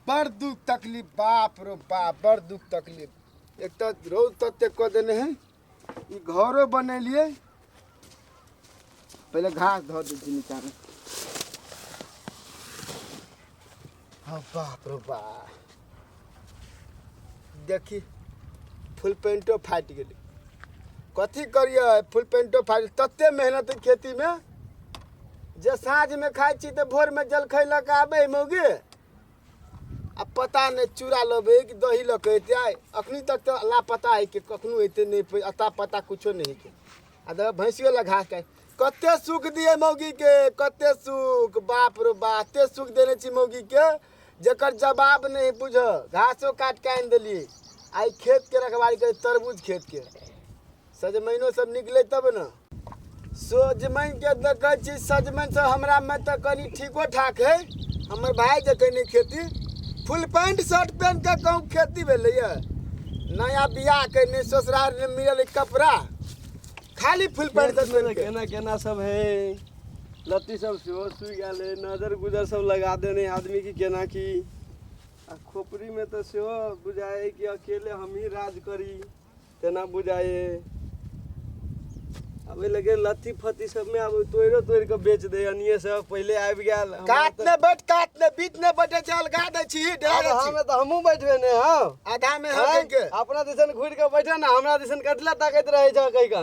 बड़ दुख तकलीफ बाप रो बाप बड़ दुख तकलीफ एक तो रोज तत्ते कर देने हैं ई घरों बने लिए पहले घास धो दी निकाल हाँ बाप रो बाप देखी फुल पेंटो फाट गई कथी करिए फुल पेंटो फाट तत्ते मेहनत खेती में जे साँझ में खाई छी तो भोर में जल खैलक आबे मौगी अब पता नहीं चूड़ा लबे कि दही लके आए अखनी तक तो लापता है कि कखनू अते नहीं अता पता कुछो नहीं के आ भैंसियो ला घास खाए कते सुख दिए मौगी के कते सुख बाप रो बाप ते सुख देने छी मौगी के जकर जवाब नहीं बुझ घासो काट के आन दिलिए आई खेत के रखवाली करे तरबूज खेत के सजमैनो सब निकले तब न सजमैन के देखे छी सजमैन से हमरा में तो कनी ठीको ठाक है हमर भाई जे कहीं खेती फुल पैंट शर्ट पहन के कहूँ खेती भेलै नया बियाह के नहीं ससुराल में मिलल कपड़ा खाली फुल पैंट शर्ट पहन के केना केना सब है लत्ती सब सेहो सुई गेले नजर गुजर सब लगा देने आदमी की केना की आ खोपड़ी में तो सेहो बुझाए कि अकेले हम ही राज करी तेना बुझाए अब लगे लत्ती फत्ती सब में अब तोड़ के बेच दे अनिए सब पहले आबि गेल काट ने बीच ने बैठे चल गा दे छी डेरा हम तो हमहू बैठबे ने हां आधा में हम के अपना दिसन घुर के बैठे ना हमरा दिसन कटला ताकत रहे छ कई का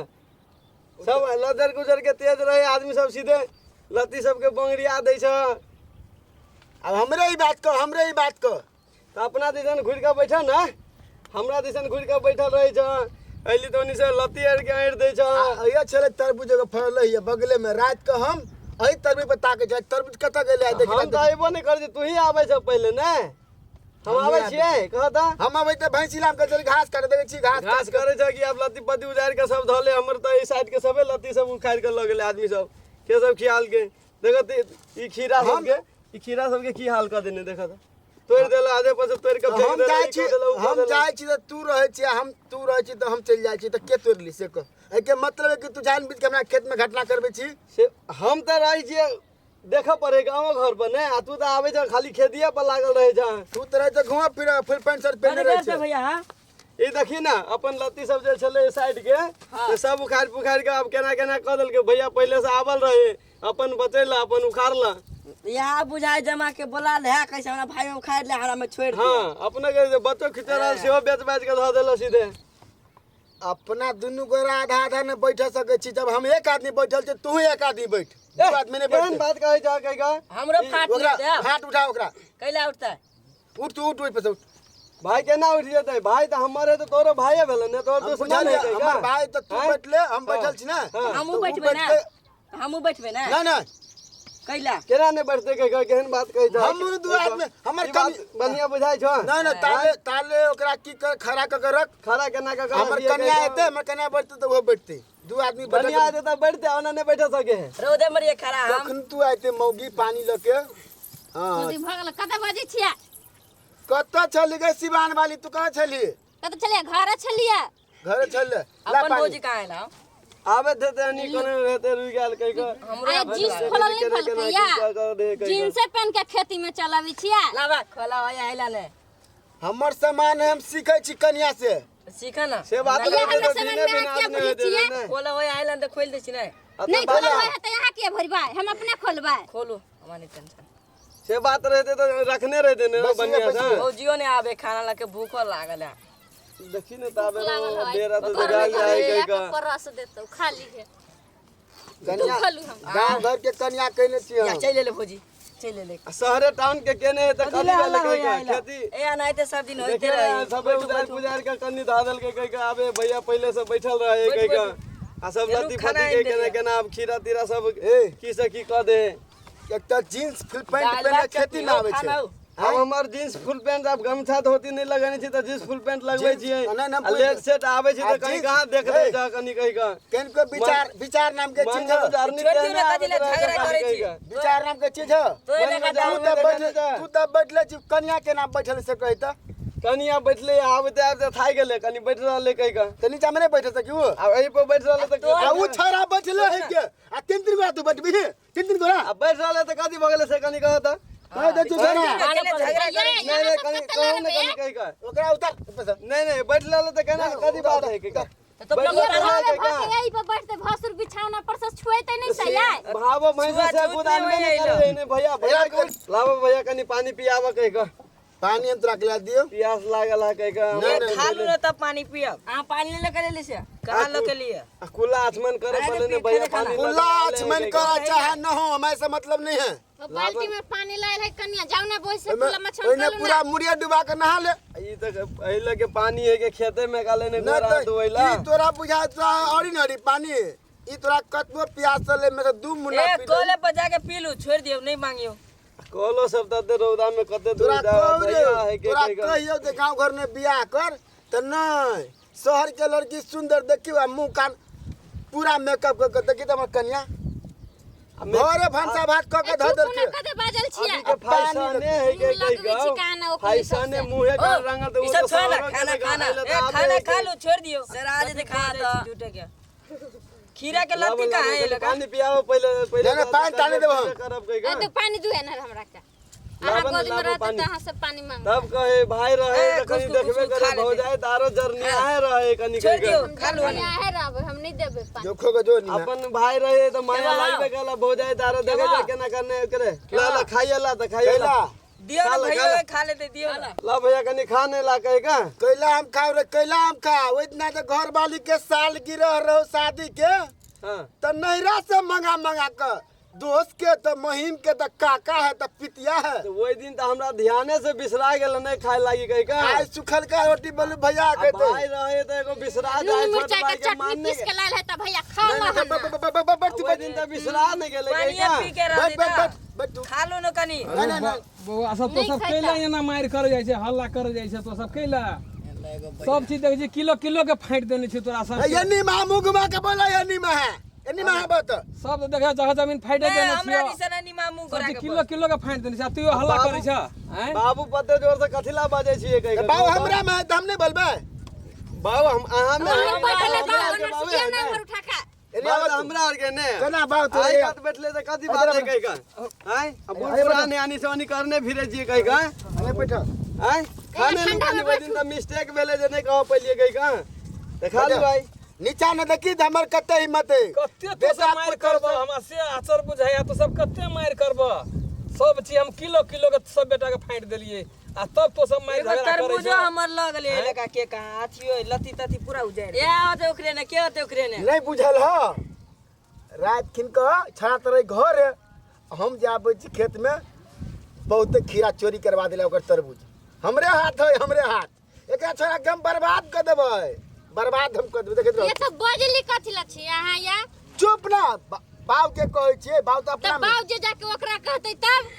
सब लदर गुजर के तेज रहे आदमी सब सीधे लत्ती सब के बंगरिया दै छ अब हमरे ही बात को तो अपना दिसन घुर के बैठा ना हमरा दिसन घुर के बैठल रहे छ अइली तो से लत्ती आर के आड़ दै छ अइया चले तरबूज के फरल है बगले में रात के हम अही तरबूज पे ताके जाय तरबूज कत गेले देख हम तो आइबो नहीं कर तू ही आबै छ पहले ने हम आबै छियै कहता हम आबै त भैंसी लाम के चल घास काट देबै छी घास करे छ कि अब लत्ती पत्ती उजाड़ के सब धले हमर त ई साइड के सबे लत्ती सब उखाड़ के लगले आदमी सब के सब खियाल के देखत ई खीरा सब के की हाल कर देने देखत तोड़ देला आधे पर से तोड़ के फेंक देला हम जाय छी त तू रहे छी त हम चल जाय छी त के तोड़ ली से को ए के मतलब है कि तू जान बीत के हमरा खेत में घटना करबे छी से हम त रही छी देख पड़े गाँव घर पर ने आ तू त आवे छ खाली खेतिया पर लागल रहे छ तू त रहे त घुमा फिर फुल पैंट शर्ट पहने रहे छ भैया ई देखी ना अपन लत्ती सब जे छले साइड के तो सब उखाड़ पुखाड़ के अब केना केना क देल के भैया पहले से आवल रहे अपन बचैला अपन उखाड़ला यहाँ बुझाए जमा के बोला ले कैसे हमरा भाई में उखाड़ ले हमरा में छोड़ दे हां अपने के बच्चो खिचरा सेहो बेच बेच के ध देला सीधे अपना दुनु गोरा आधा आधा ने बैठ सके छी जब हम एक आदमी बैठल छ तू एक आदमी बैठ दो आदमी ने बैठ बात कहे जा कहेगा हमरो फाट दे हाथ उठा ओकरा कैला उठता उठ पे उठ भाई केना उठ जेतै भाई त हमरे त तोरो भाई भेल ने तोर दुश्मन है हमर भाई त तू बैठले हम बैठल छी ना हमहू बैठबे ना ना कैला केना ने बैठते के केहन बात कहि जा हम दू आदमी हमर बढ़िया बुझाई छ ना ताले ओकरा की कर खड़ा क रख खड़ा केना के हमर कन्या एते हमर कन्या बैठते त वो बैठते दू आदमी बढ़िया आते त बैठते ओना ने बैठ सके रोदे मरिए खड़ा हम तखन तू आते मौगी पानी लके हां मोदी भगल कत बजे छिया कत छली गे सिवान वाली तू कहां छली कत चलिए घर छलिया घर छल अपन भौजी कहां है ना आवे थे तनी कोने रहते रुई गेल कहि के आ जींस खोलल नहीं फलकैया जींस पहन के खेती में चलावी छिया लावा खोला होया हैला ने हमर सामान हम सीखै छी कन्या से सीखा ना से बात भैया, करते हमरा तो समझ दिने में आ बिना क्या आदमी बोली दे छिए? खोला होया हैला ने खोल दे छी ने नहीं खोला हुआ है तो यहाँ के भरबाई हम अपने खोलबाई खोलो हमारी टेंशन से बात रहते तो रखने रहते ने बढ़िया से भौजियो ने आवे खाना ला के भूख लागल है देखी ने ताबे डेरा तो जगा जाए कहि का पर रस देतो खाली है कन्या खोलू हम गांव घर के कन्या कहने छी या हम चल ले भौजी चल ले शहरे टाउन के केने त कथि वाला कहि का खेती ए ना ते सब दिन होते देखे रही सबे उजार के कन्नी धादल के कहि का आबे भैया पहले से बैठल रहे कहि का आ सब लत्ती फत्ती के केना केना अब खीरा तीरा सब की से की क दे एक त जींस फुल पैंट पहने खेती में आवे छै अब हमार जींस फुल पैंट अब गमछा धोती नहीं लगाने छी त जींस फुल पैंट लगबै छियै ना, आ लेग सेट आवे छी त कहीं कहां देख ले जा कनी कहि का केन को विचार नाम के चीज है विचार नाम के चीज है तू त बैठले छी कन्या के नाम बैठल से कहि त कनिया बैठले आबते आबते थाई गेले कनी बैठ रहले कहि का त नीचा में नहीं बैठ सकियो अब एही पर बैठ रहले त आ उ छोरा बैठले है के आ तीन दिन बाद तू बैठबी तीन दिन गोरा अब बैठ रहले त कथि भ गेले से कनी कहत कह दे तू जरा नहीं कहीं कहूं ना कहीं का ओकरा उतर नहीं बैठ ले तो कहना कदी बात है का तो यही पे बैठते भसुर बिछावना पर से छुएते नहीं सही है भावो महिला से गोदाम में नहीं करे नहीं भैया लाओ भैया कनी पानी पियावा कहीं का पानी हम तोरा खिला दियो प्यास लागल है कहीं का खा लो ना तब पानी पियब हां पानी ले करे ले से कहां लो के लिए खुला आसमान करे पहले ने भैया पानी खुला आचमन करा चाहे न हो हमें से मतलब नहीं है तो बाल्टी में पानी लाए है कन्या जाओ ना बोई से खुला मछली ओइने पूरा मुड़िया डुबा के नहा ले ई तो पहले के पानी है के खेते में गाले ने नहीं गोरा तो धोइला ई तोरा बुझात ऑर्डिनरी पानी ई तोरा कतबो प्यास से ले में से 2 मुन्ना ए पी ले। कोले पर जाके पी लू छोड़ दियो नहीं मांगियो कोलो सब तते रौदा में कते दूर तोरा जा भैया है के तोरा कहीं का कहियो जे गांव घर में बियाह कर त नहीं शहर के लड़की सुंदर देखियो मुंह कान पूरा मेकअप कर देखी त हमर कन्या घरे भंसा भात क के धर देल के कदे बाजल छिया के फैसाने है के कहीं का फैसाने मुंह का रंग तो ई सब छोड़ ना खाना ए खाना खा लो छोड़ दियो सराज दिखा दो झूठे क्या खीरा के लत्ती कहां है लगा पानी पियाओ पहले नहीं, पानी डाले देबो हम। करब कहीं का तो पानी दुहे ना हमरा का आहा गोदी में रहते त हां से पानी मांग तब कहे भाई रहे ए, तो कहीं कुछ देखबे खा करे लेते। हो जाए तारो जर्नी आए रहे कहीं छोड़ दियो कहीं खा लो कन्या है रब हम नहीं देबे पानी जोखो के जो नहीं अपन भाई रहे तो माया लाइबे कला हो जाए तारो देखे जा केना करने करे ला खाइए ला तो खाइए ला कैला दियो ना खा ले, भैया खा ले। खा लेते दियो ना ला भैया कनी खाने ला कहे का कैला हम खाओ रे कैला हम खा ओइ दिना तो घर वाली के साल गिरह रहो शादी के हां तो नैरा से मंगा के दोस्त के तो महीम के तो काका है तो पितिया है तो वही दिन तो हमरा ध्याने से बिसरा गेल नहीं खाए लागी कहे का आज सुखल का रोटी बोलू भैया अब कहते भाई रहे तो एगो बिसरा जाए नून छोट मिर्चा भाई के के चटनी मानने पीस के लाए है त भैया खा नहीं, ला नहीं, वही दिन तो बिसरा नहीं गेले कहे पानी का पी के रह देता बैठ तू खा लो ना कनी नहीं नहीं नहीं बउआ सब तो नहीं सब खाता। कैला एना मार कर जाय छै हल्ला कर जाय छै तो सब कैला सब चीज देख छै किलो किलो के फाइट देने छै तोरा सब यनी मामू घुमा के बोला यनी में है यनी में है बात सब तो देखे जगह जमीन फाइट ए, देने हमरा छियो दिसन नहीं मामू सब गोरा चीज के किलो किलो के फाइट देने छै तू हल्ला करे छ हैं बाबू पते जोर से कथिला बाजे छिए कहे का बाबू हमरा में है तो हम नहीं बोलबे बाबू हम अहाँ में हम बैठले हमरा बा के ओनर बाबू सिया है ना ना। पर उठा के एनी बाबू आवाज हमरा और के ने केना बात तो आई बात बैठले तो कथी बात है कहे का हैं अब पुराने आनी से आनी करने फिरे छिए कहे का अरे बैठो हैं खाने में पानी वही दिन तो मिस्टेक भेले जे नहीं कहो पहले कहे का देखा ली भाई नीचा न देखी त हमर कते हिम्मत है कते तो सब मार करबो हमरा से आचर बुझाया तो सब कते मार करबो सब चीज हम किलो किलो के सब बेटा के फाइट देलिए आ तब तो सब मार एगो झगड़ा करे तरबूजो छै हमर लग ले लगा के कहां अथियो लत्ती तत्ती पूरा उजाड़ ए होते ओकरे ने के होते ओकरे ने नहीं बुझल हो रात खिन के छड़ा तरह घर है हम जाबे छी खेत में बहुत खीरा चोरी करवा दिला ओकर तरबूज हमरे हाथ है हमरे हाथ एकरा छोरा के हम बर्बाद कर देबै बर्बाद हम कर देबै देखैत ये रहो तो बजली कथि ला छी अहाँ या चुप ना बाव के कहै छियै बाव तो त अपना बाऊ जे जाके ओकरा कहतै तब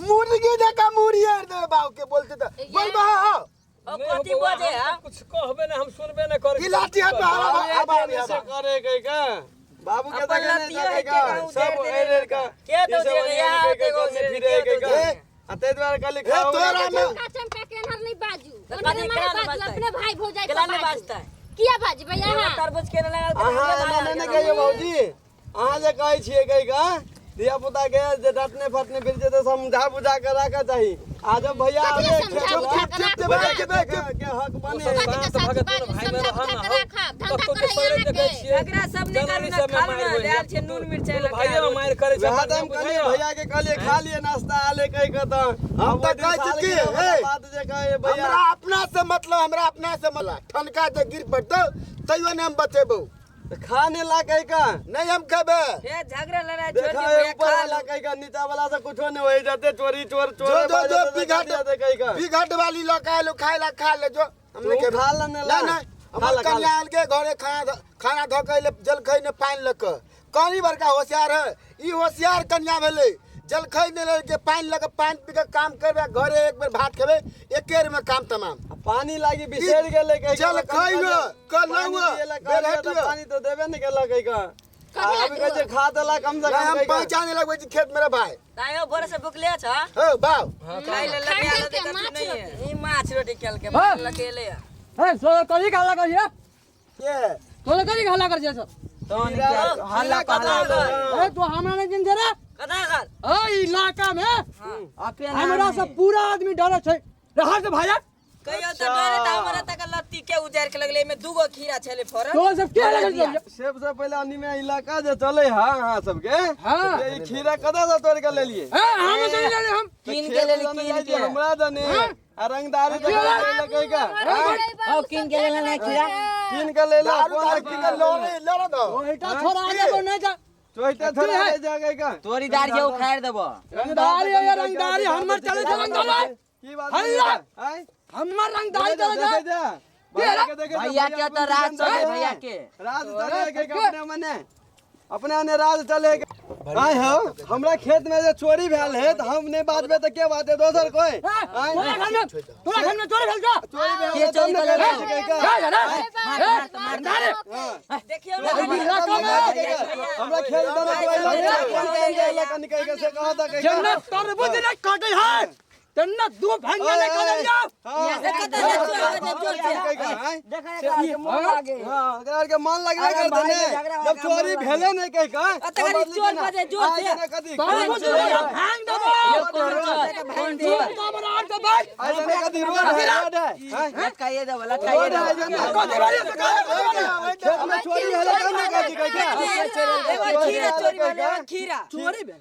मुर्गी जका मुड़ियर दे बाव के बोलते त बोलबा हो ओ कथी बजे है कुछ कहबे ना हम सुनबे ना करे ई लाठी हाथ में हवा हवा से करे कहे का बाबू के अपन देखे नहीं लतिया जाके है का के कहूं सब देर देर एरे का के तो ई सब दे या एरे के देखो करने से फिरे के के तो का दे अते द्वारा कल ए, तोरा में- का चमका के नहर नहीं बाजू कथी ओने केना मारे नहीं बाजू बाजतै? अपने भाई भौजाई केला को नहीं बाजू बाजतै किया बाजी भैया हां तरबूज के लगा अहाँ एना नहीं कहियो भौजी अहाँ जे कहै छियै कहि का धिया पुता के जे डटने फटने फिर जे तो समझा बुझा के राखा चाहिए आज भैया कथी आवे समझा खेत बुझा में के चुप राखा? चुप बैठ के के हक बने कथी के बात साथ भगत बाजू भाई समझा मेरा बुझा हम के हो राखा धंधा कतो के करे सरे यहाँ देखे के छियै झगड़ा सब निकल जनवरी ना सब में खा मार ना होई डाल छे नून मिर्चाई लगा भाई मार करे छै वहाँ तो हम कहलिए भैया के कहलिए खा लिए नाश्ता आले कहि के तो हम तो कह चुकी है बात जे कहे भैया हमरा अपना से मतलब हमरा अपना से मतलब ठनका जे गिर पड़तो तैयो ने हम बचेबो खाने ला कहि का नहीं हम कहबे हे झगड़ा लड़ाई छोड़ देखा दे भैया ऊपर खा वाला लो कहि का नीचा वाला से कुछो नहीं होई जाते चोरी चोर जो चोर जो जो बिघट वाली लगा लो खाए ला खा ले जो हमने तू के खा ला ना ला। नहीं नहीं खा हम ला, खा ला। कन्या के घरे खाना धो के ले जल खै ने पानी लक कनी बड़का होशियार है ई होशियार कन्या भेले जल खै ने ले के पानी लक पानी पी के काम करबे घरे एक बेर भात खेबे एकेर में काम तमाम पानी लागी बिसर गेले कहि जल खइयो कलवा बेरहटियो पानी तो देबे नहीं केला कहि का अभी कहे छै खा देला कम से नहीं कम हम कहि का पहचाने लगबै छी खेत मेरा भाई तायो भोर से भुखले छ हो बाव खाई ले लगे खाई आलो के देखत माछ नहीं है ई माछ रोटी केल के हाँ। लकेले ए सो कली खाला करिए के तो कली खाला कर जे सब तो हल्ला पाला ए तू हमरा नहीं जिन जरा कदा कर ए इलाका में अकेला हमरा से पूरा आदमी डरे छै रहा से भाया कहियो त डरे त हमरा तक लत्ती के उजार के लगले में दूगो खीरा छले फरल तो सब के लगे सबसे पहले अन्नी में इलाका जे चले हां सबके हाँ। ये खीरा कदा से तोड़ के ले लिए हम से ले हम किन के ले किन के हमरा दने आ रंगदारी के लगे का ओ किन के ले ना खीरा किन के ले ला दारू की के लड़ा दो ओइटा थोड़ा आगे बढ़ नहीं जा चोइटा थोड़ा ले जागे का तोरी दार के उखाड़ देबो रंगदारी हमर चले छै रंगदारी की बात हल्ला। है हमर रंगदारी चले छै भैया के तो राज चले भैया के राज चले के अपने मने अपने ने राज चले के आय हो हमरा खेत में जे चोरी भेल है त हमने बाद में त के बात है दोसर कोई तोरा घर में चोरी भेल जा चोरी भेल के चोरी तब भेल न कहे का देखियो हमरा खेत दना कोई लगे कन कहे से कहा था कहे जन्नत तरबूज ने काटे है जन्नत दो भांगे ने काटे जा अगर के मन लगले कर देने जब चोरी भेले नहीं कहे का चोर बजे जोर से तरबूज भांग दबो कमरान के भाई ऐसे कदी रोड है लटकाइए दो लटकाइए दो खेत में चोरी भेले का नहीं कहे एगो खीरा चोरी भेले खीरा चोरी भेल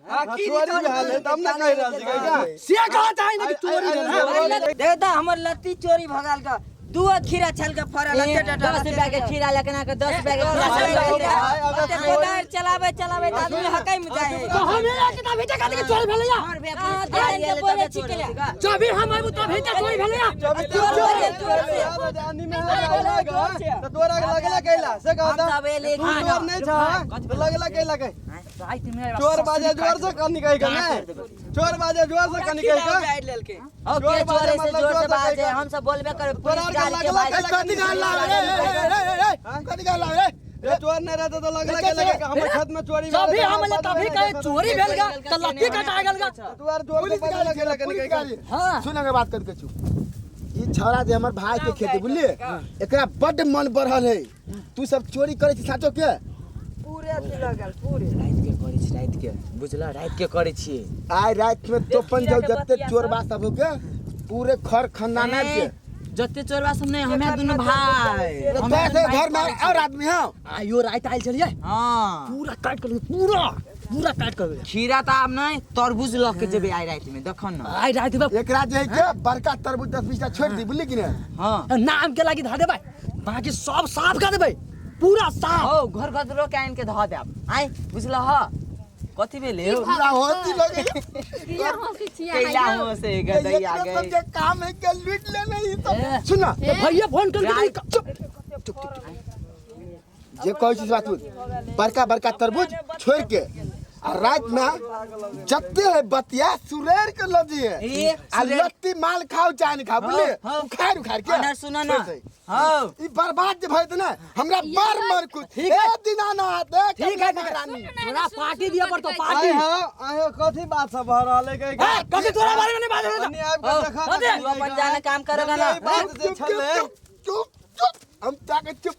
चोरी भेले तब न कह रहल छी का से कहता है ना चोरी भेल देख दा हमर लत्ती चोरी भगाल का दूगो खीरा छल के फरल 10 रुपया के खीरा लेके ना के 10 रुपया के खीरा दुकान चलावे चलावे त आदमी हकाई में जाए तो हमें के तभी तक के चोरी भेल या देन के बोले छिकले जब हम आबू तभी तक चोरी भेल या जानी में आएगा तो तोरा लगला कैला से कहता सब एले चोर नहीं था लगला कैला के चोर बाजे जोर से कनी कहे का चोर बाजे जोर से कनी कहे का गाइड लेल के ओके चोर से जोर से बाजे हम सब बोलबे करे पुलिस गाड़ी के बाजे कदी गाला रे कदी गाला रे ये चोर नहीं रहता तो लगला के लगे हमर खेत में चोरी तभी हम तभी कहे चोरी भेल गा त लत्ती कटा गेल गा तोर जोर से पता लगला के नहीं कहे हां सुन के बात करके चुप ई छौरा जे हमर भाई के खेती बुझलिए एकरा बड मन बढ़ल है तू सब चोरी करे छी साचो के पूरे अथी लगल पूरे रात के बुझला रात के करे छी आय रात में तोपन जाओ जत्ते चोर बा सब हो के पूरे खर खानदान के जत्ते चोरवा सब नहीं हमें दोनों भाई हम ऐसे घर में और आदमी हैं आयो रात आइल चलिए हां पूरा काट कर पूरा काट कर खीरा त आब नहीं तरबूज लग के जेबे आई रात में देखन न आई रात में एकरा जे है के बड़का तरबूज 10-20 टा छोड़ दी बुझली कि नहीं हां नाम के लागी धा देबै बाकी सब साफ कर देबै पूरा साफ ओ घर गदरो के आइन के ध देब आई बुझला ह कथि भेले हो पूरा होती लगे कैला हो से गदैया सब गए के काम है के लूट लेना ही सब सुन ना भैया फोन करके जे कहै छी बात बड़का बड़का तरबूज छोड़ के आ रात में जत्ते है बतिया सुरेर के लदी है आ लत्ती माल खाओ चाहे नहीं खाओ बुझले उखाड़ के अनर सुन न हां ई बर्बाद जे भइत ना हमरा बार मार कुछ एक दिन आना देख ठीक है रानी तोरा पार्टी दिया पर तो पार्टी आय हां आय कथि बात सब भ रहल है के कथि तोरा बारे में नहीं बात है अन्नी आब के देखा तू अपन जाने काम करेगा ना बात जे छले चुप हम ताके चुप